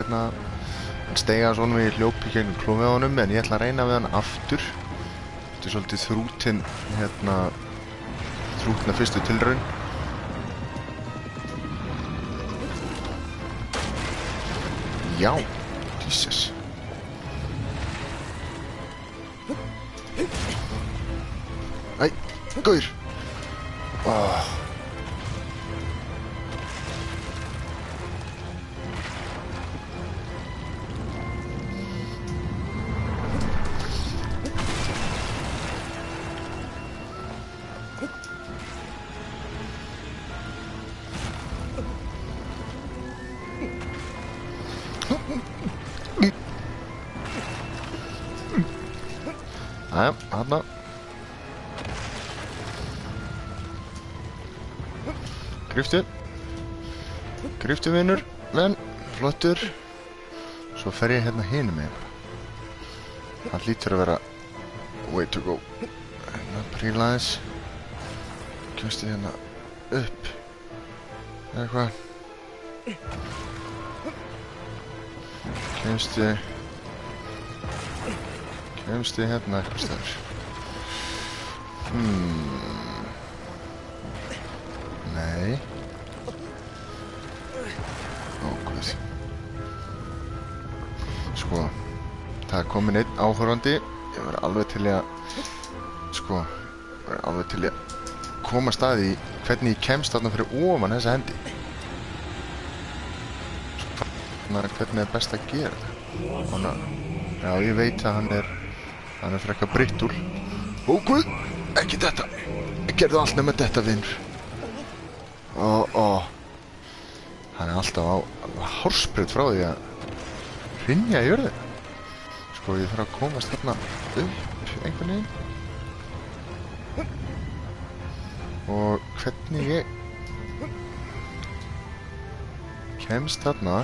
hérna hann steiga svona við hljópi gegnum klófið á honum en ég ætla að reyna við hann aftur. Þetta er svolítið þrútin hérna þrútna fyrstu tilraun. Já, Jesus. Æ, gaur. Jæja, þarna. Gríftu vinur, menn, flottur. Svo fer ég hérna hinum megin. Það hlýtur að vera way to go. Hérna príla aðeins. Kemstu hérna upp. Eða hvað? Kemstu hérna eitthvað staðar. Nei. Ó, guð. Sko, það er komin einn áhorfandi. Ég var alveg til að, koma staði í hvernig ég kemst þarna fyrir ofan þessa hendi. Hvernig er best að gera þetta? Já, ég veit að hann er frekar brittul. Ó, guð, ekki þetta. Ég gerði allt nema þetta, vinur. Hann er alltaf á hársbreyt frá því að hrynja í jörðina. Sko, ég þarf að komast þarna upp einhvern veginn. Og hvernig ég kemst þarna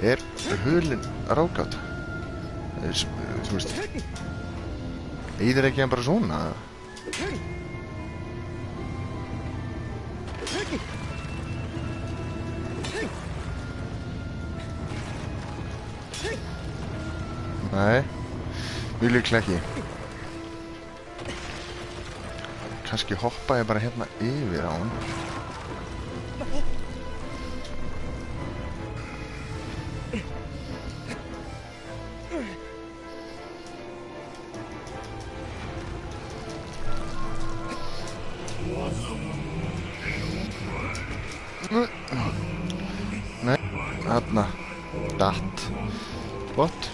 er hulinn ráðgáta. Þú veist, eyðir ekki hann bara svona? Nei, mjög líklega ekki. Kannski hoppa ég bara hérna yfir á hann. Nei, þarna datt. What?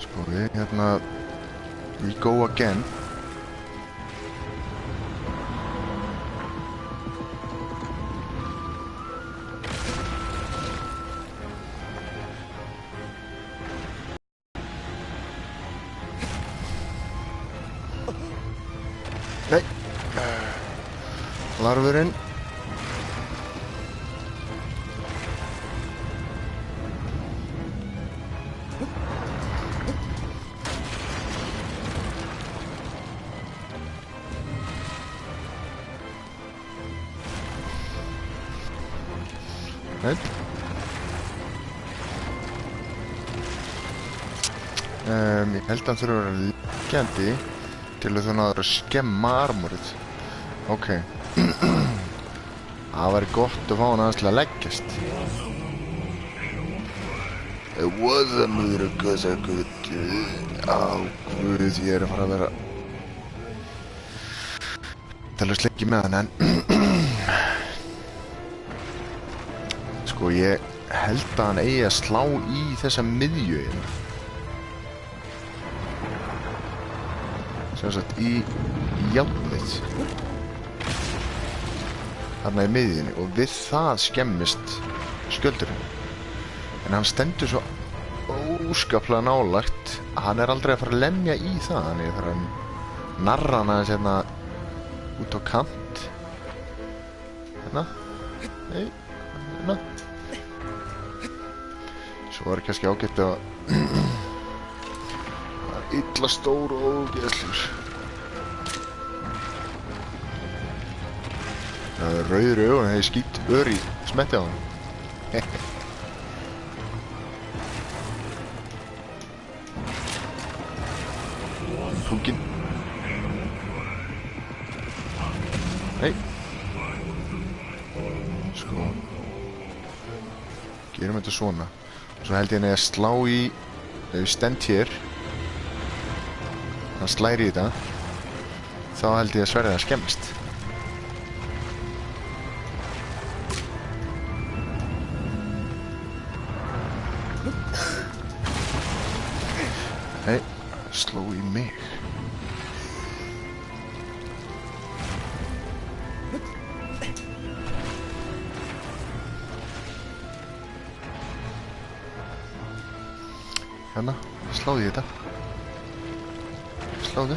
Sko við hérna we go again. Nei. Larfurinn. Nei. Ég held að hann þurfa að vera liggjandi til að þú náður að skemma armorið. Ok. Það væri gott að fá hann aðeins til að leggjast. It was a miracle, so good. Á, guð, ég er að fara að vera talast lengi með hann, en sko, ég held að hann eigi að slá í þessa miðju hérna. Sem sagt, í járnið. Þarna í miðjunni, og við það skemmist skjöldurinn. En hann stendur svo óskaplega nálægt að hann er aldrei að fara að lemja í það. Þannig að fara að narra hann aðeins hérna út á kant. Hérna. Nei, hérna. Svo er kannski ágætt að illa stór og ógeðslegur. Það er rauður í augun, það er skýt ör í smetti á hann. Fúkin. Nei. Sko. Gerum þetta svona. Svo held ég henni að slá í, ef ég stend hér, hann slæri í þetta, þá held ég að sverðið að skemmst. Nei, sló í mig. Hérna, sláðu í þetta. Sláðu.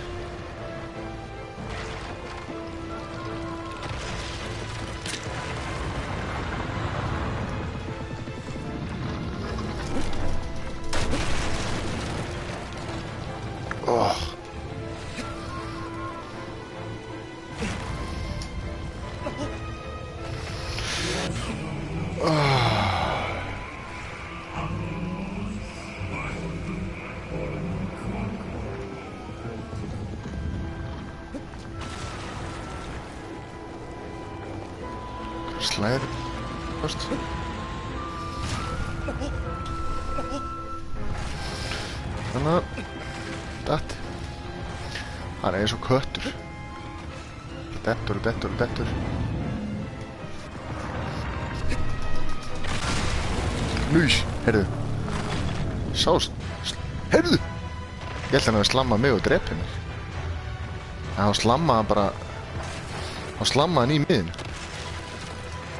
Slæðir fast. Þannig að datt. Hann er eins og köttur. Dettur. Nús, heyrðu. Sást. Heyrðu. Ég held hann að slamma mig og drepa mig. En hann slammaði hann bara. Hann slammaði hann í miðinu.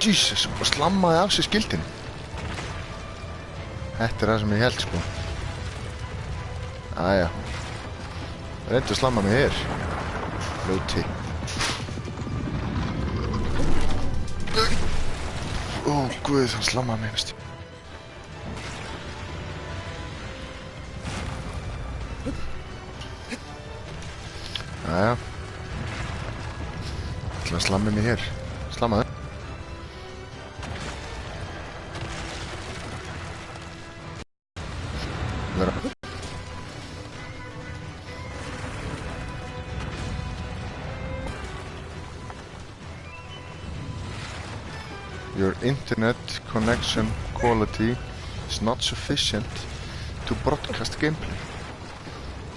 Jesus, og slammaði af sér skildinu. Þetta er það sem ég held, sko. Æja. Reyndu að slamma mig hér. Ljóti. Ó, guð, hann slammaði mig, veist. Æja. ætla að slamma mig hér. Slammaðu. Vera. Your internet connection quality is not sufficient to broadcast gameplay.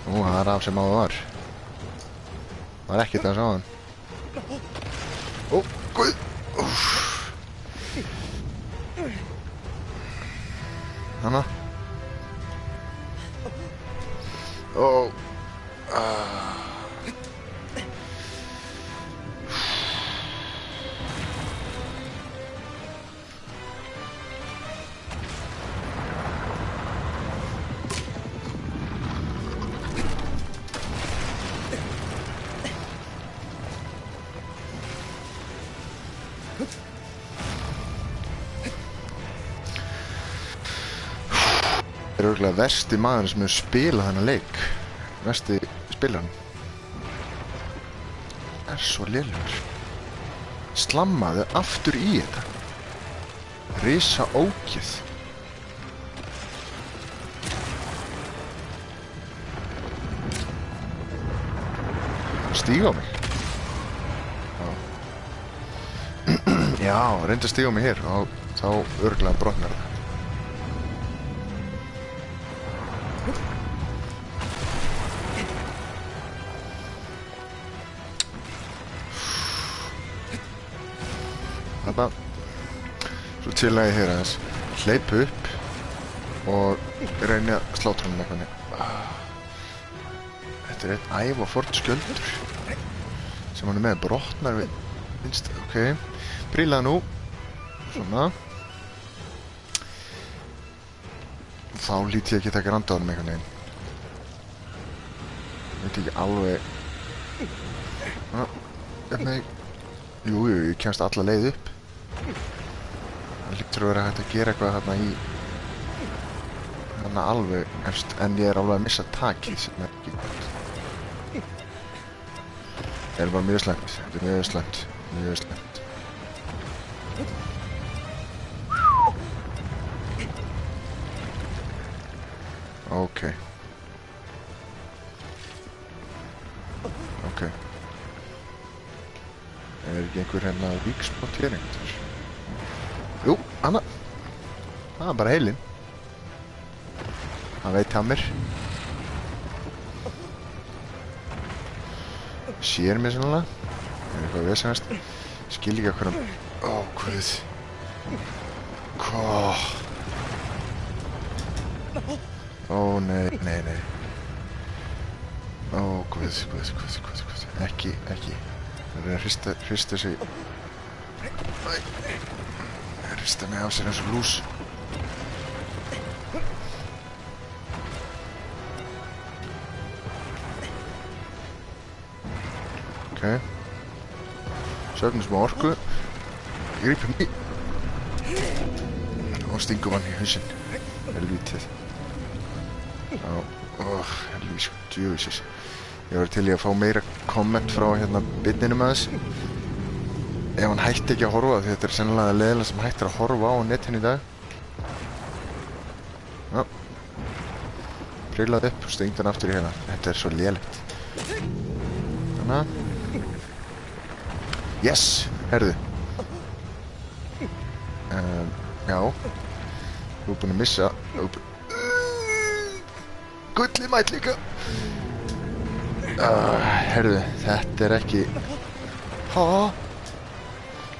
Nú, það er af sem áður var. Það er ekkert að sjá hann. Ó, guð! Hanna. Ó. Það er örugglega versti maður sem hefur spilað þennan leik. Versti spilarinn. Er svo lélegur. Slammaðu aftur í þetta. Risa ógeð. Stíga á mig. Já, reyndu að stíga á mig hér og þá örugglega brotnar það. Þarna, svo chillaði ég hér aðeins, hleypu upp og reyni að slátra hann með eitthvað. Þetta er einn æv og fort skjöldur sem hann er með brotnar við vinst. Ok, brílaði nú, svona. Þá lít ég ekki taka randa á hann með eitthvað neginn. Ég veit ekki alveg. Jú, ég kemst alla leið upp. Það líktur að vera hægt að gera eitthvað þarna í þarna alveg efst, en ég er alveg að missa takið sem er ekki gott. Það er bara mjög slæmt, þetta er mjög slæmt. Ok. Ok. Ekki einhver hérna víkspott hér einhvern? Jú, hana. Það bara heilinn. Það veit hann mér. Sér mér sannlega. Eitthvað að vesenast. Skil ekki okkur hann. Ó, guð. Hvað? Ó, nei. Ó, guð. Ekki. Það er að hrista sig. Hrista mig af sér eins og lús. Ok. Söfnum smá orku. Grípum í. Og stingum hann í hausinn. Helvítið. Já, helvís, djöfisins. Ég var til í að fá meira komment frá hérna bitninum aðeins. Ef hann hætti ekki að horfa, því þetta er sennilega leiðilega sem hættir að horfa á netinu í dag. Já. Prillaði upp og stingdi hann aftur í hérna. Þetta er svo lélegt. Þannig að. Yes! Herðu. Já. Þú er búinn að missa. Gullið mætt líka. Herðu, þetta er ekki.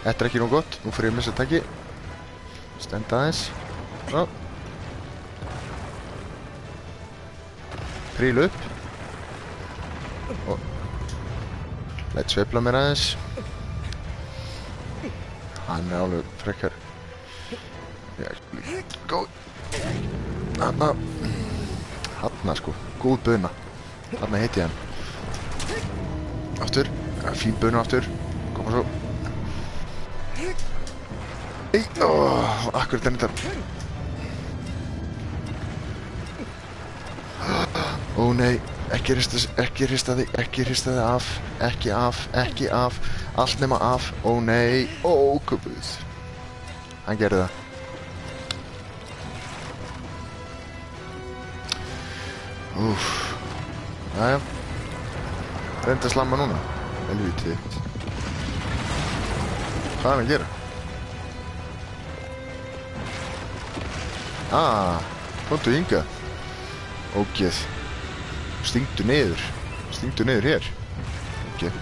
Þetta er ekki nú gott. Nú fyrir ég að missa takki. Stenda aðeins. Já. Príl upp. Og læt sveifla mér aðeins. Hann er alveg frekkar. Góð. Hanna sko, góð buna. Hanna heiti hann. Aftur, fín buna aftur. Koma svo. Ei, akkurat er þetta. Ó nei, ekki hrista þig af. Ekki af. Allt nema af. Ó nei, guð. Hann gerði það. Úff. Jæja. Reyndi að slamma núna. Helvítið. Hvað er hann að gera? Komdu hingað. Ógeð. Stingdu niður hér. Ógeð.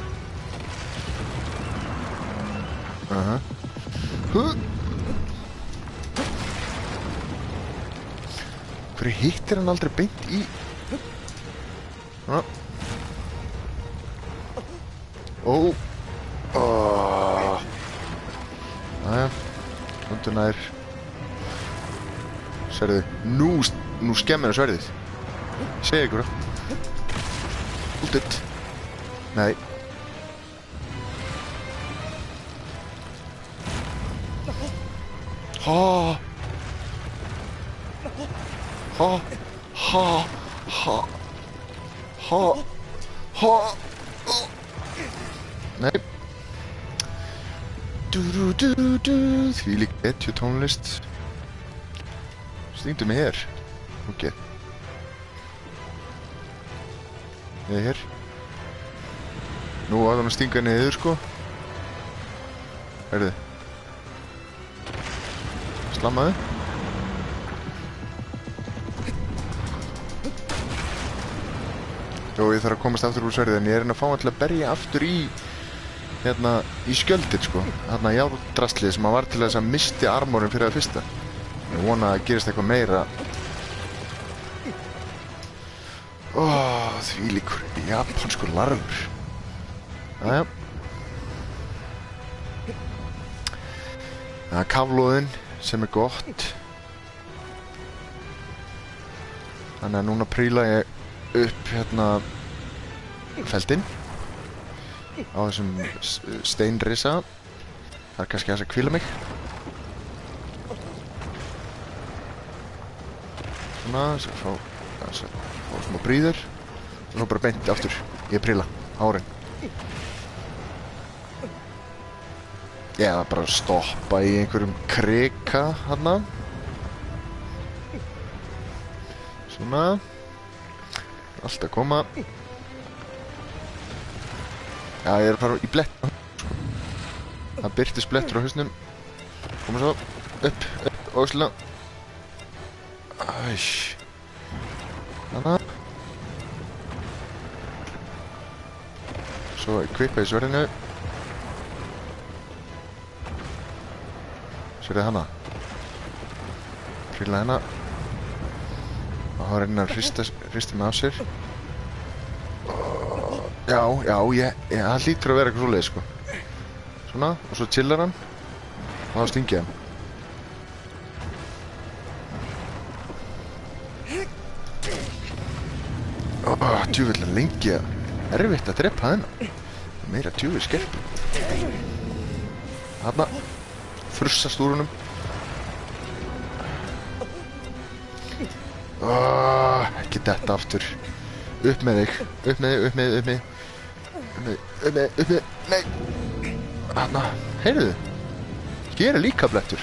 Hverju hittir hann aldrei beint í? Jæja. Komdu nær. Sverðið. Nú skemmir það sverðið. Ég segi ykkur það. Útitt. Nei. Nei. Þvílík etju tónlist. Stingdu mig hér. Ok. Ég er hér. Nú að hann stinga niður sko. Herðu. Slammaðu. Jó, ég þarf að komast aftur úr sverðið, en ég er að fá hann til að berja aftur í hérna, í skjöldin sko. Hérna járdraslið sem hann var til þess að misti armórin fyrir það fyrsta. Ég vona að gerist eitthvað meira. Þvílíkur japanskur larfur. Jæja. Það er kaflóðinn sem er gott. Þannig að núna príla ég upp hérna feldinn á þessum steinrisa. Það er kannski þess að hvíla mig. Svona, þess að fá smá bríður. Og svo bara beint aftur í að príla árin. Ég var bara að stoppa í einhverjum krika hérna. Svona. Allt að koma. Já, ég er að fara í blett. Það byrtist blettur á hausnum. Koma svo. Upp, ósla. Æs. Þannig. Svo kvippa í sverðinu. Sverðið hana. Príla hana. Og þá reynir að hrista mig af sér. Já, það hlýtur að vera eitthvað svoleið, sko. Svona, og svo chillar hann. Og þá stingi hann. Djúvill lengi að erfitt að drepa þennan. Meira djúvill skerp. Þarna. Frussast úr honum. Ekki detta aftur. Upp með þig. Upp með þig. Nei. Þarna. Heyrðu. Hér er líka blettur.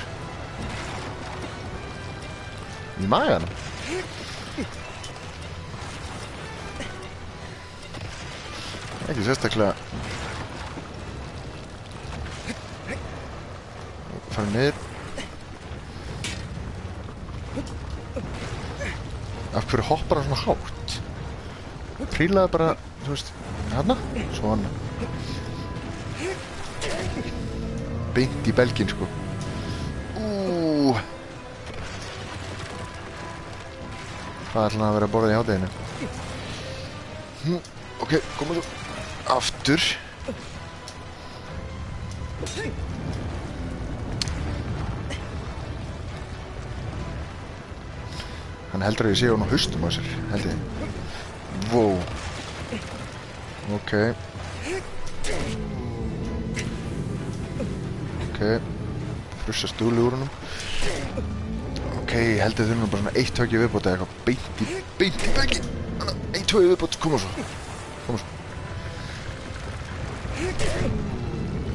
Í maganum. Ekki sérstaklega. Fara niður. Af hverju hoppar hann svona hátt? Prílaði bara, þú veist, hérna, svona. Beint í belginn, sko. Hvað ætla hann að vera að borða í hádeginu? Ok, koma svo. Aftur. Hann heldur að ég sé hún á haustum á sér, held ég. Wow. Ok. Frussa stúli úr honum. Ok, ég held að þau nú bara svona eitt högg í viðbót eða eitthvað beint í beginn. Eitt högg í viðbót, koma svo.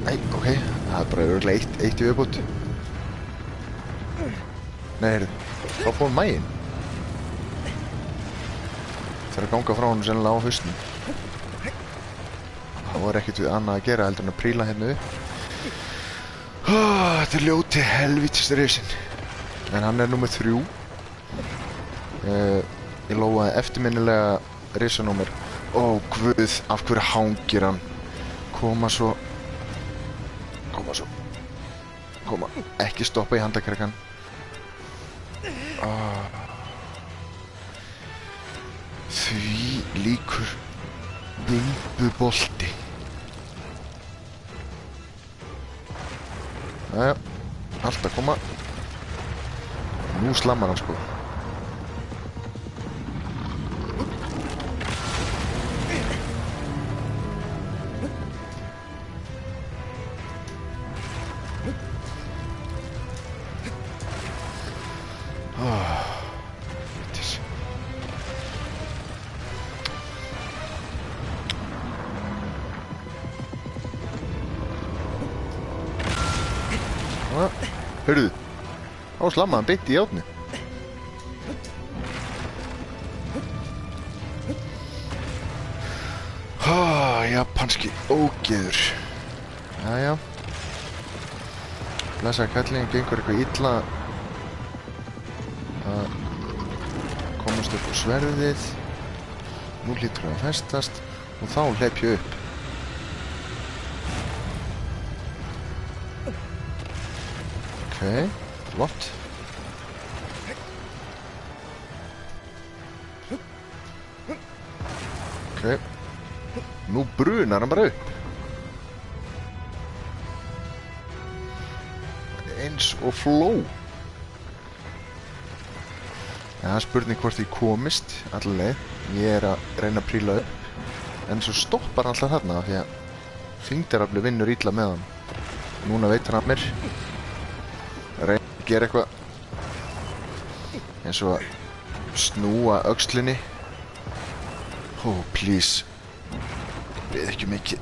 Nei, ok, það er bara örugglega eitt í viðbót. Nei, heyrðu, þá fór maginn. Það er að ganga frá honum sennilega á hausnum. Það var ekkert við annað að gera heldur en að príla hérna upp. Þetta er ljóti helvítist risinn. En hann er númer 3. Ég lofaði eftirminnilega risanúmer. Ó, guð, af hverju hangir hann? Koma svo. Ekki stoppa í handakrekkan. Því líkur bumbubolti. Jæja, allt að koma. Nú slammar hann, sko. Hörðu, þá slammaði hann beint í járni. Japanski ógeður. Jæja. Blessaði kallinn, gengur eitthvað illa að komast upp á sverðið. Nú hlýtur það að festast og þá hleyp ég upp. Ok, flott. Ok. Nú brunar hann bara upp. Eins og fló. Það er spurning hvort ég komist allaveg. Ég er að reyna að príla upp. En svo stoppar hann alltaf þarna því að þyngdarafli vinnur illa með hann. Núna veit hann að mér. Reyna að gera eitthvað eins og að snúa öxlinni. Oh, please. Beð ekki mikið.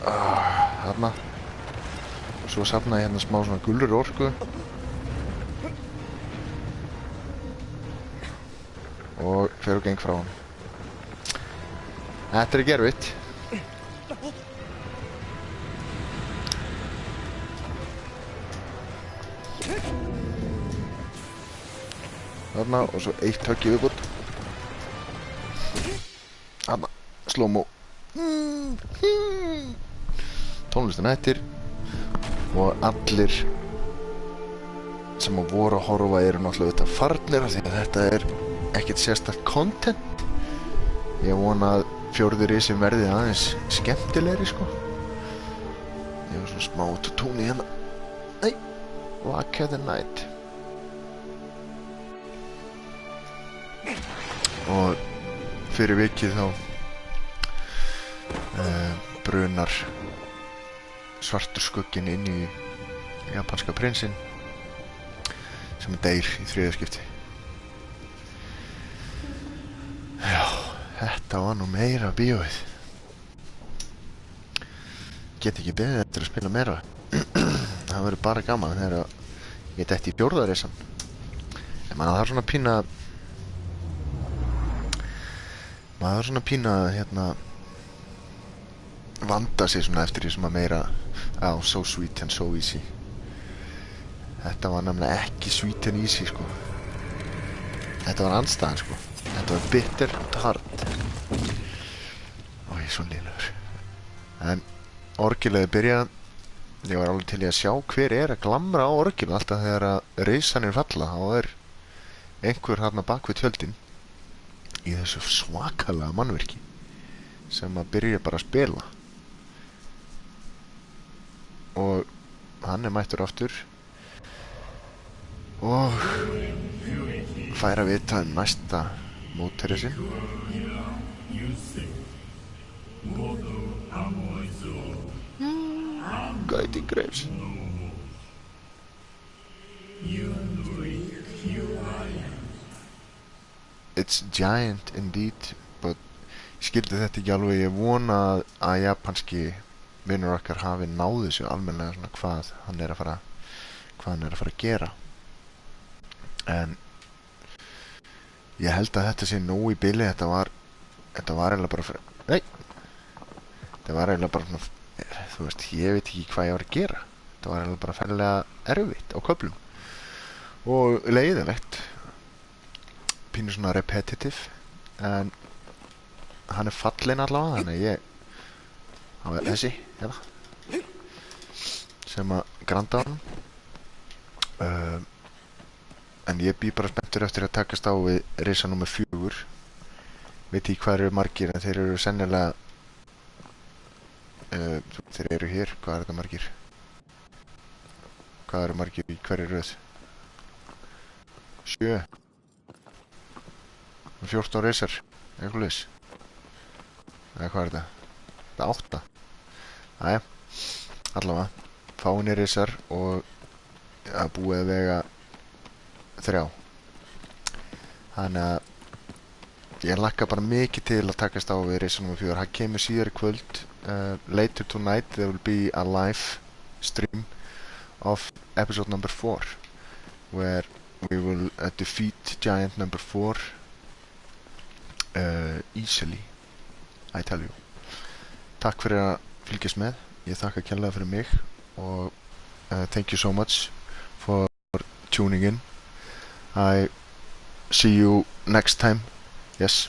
Þarna. Og svo safna ég hérna smá svona gulur orku. Og fer og geng frá hann. Þetta er gerfitt. Þarna og svo eitt högg í viðbót. Þarna, slow-mo. Tónlistin hættir og allir sem voru að horfa eru náttúrulega auðvitað farnir af því að þetta er ekkert sérstakt content. Ég vona að fjórði risin verði aðeins skemmtilegri sko. Ég var svona smá tóni hérna. Nei, Waka the Night. Og fyrir vikið þá brunar svartur skugginn inn í japanska prinsinn sem deyr í þriðja skipti. Já, þetta var nú meira bíóið. Get ekki beðið eftir að spila meira. Það verður bara gaman þegar ég detti í fjórðareisan. En maður þarf svona pína hérna vanda sig svona eftir því sem að meira so sweet and so easy. Þetta var nefnilega ekki sweet and easy sko. Þetta var andstæðan sko. Þetta var bitter and hard. Ó, ég er svo lélegur. En orgelið byrjað. Ég var alveg til í að sjá hver er að glamra á orgelið. Alltaf þegar að risanir falla þá er einhver þarna bak við tjöldin í þessu svakalega mannverki sem að byrja bara að spila. Og hann er mættur aftur og fær að vita næsta mótherja sinn. Guiding Graves. It's giant indeed, but ég skildi þetta ekki alveg. Ég vona að japanski vinur okkar hafi náð þessu almennilega svona hvað hann er að fara að gera. En ég held að þetta sé nóg í bili. Þetta var eiginlega bara þetta var eiginlega bara svona, þú veist, ég veit ekki hvað ég var að gera. Þetta var eiginlega bara ferlega erfitt á köflum og leiðilegt, pínu svona repetitive, en hann er fallinn allavega, þannig það var þessi hérna sem að granda á hann. En ég bý bara spenntur eftir að takast á við risa númer 4. Veit ekki hvað eru margir, en þeir eru sennilega þeir eru hér. Hvað er þetta margir? Hvað eru margir í hverju röð? 7 14 risar, eitthvað leys. Eða hvað er þetta? Þetta er 8. Æja, allavega, fáinir risar og að búið að vega 3. Þannig að ég lakka bara mikið til að takast á við risa nr. 4. Það kemur síðar í kvöld. Later tonight there will be a live stream of episode number 4 where we will defeat giant number 4 easily, I tell you. Takk fyrir að fylgjast með. Ég þakka kærlega fyrir mig og thank you so much for tuning in. I see you next time. Yes.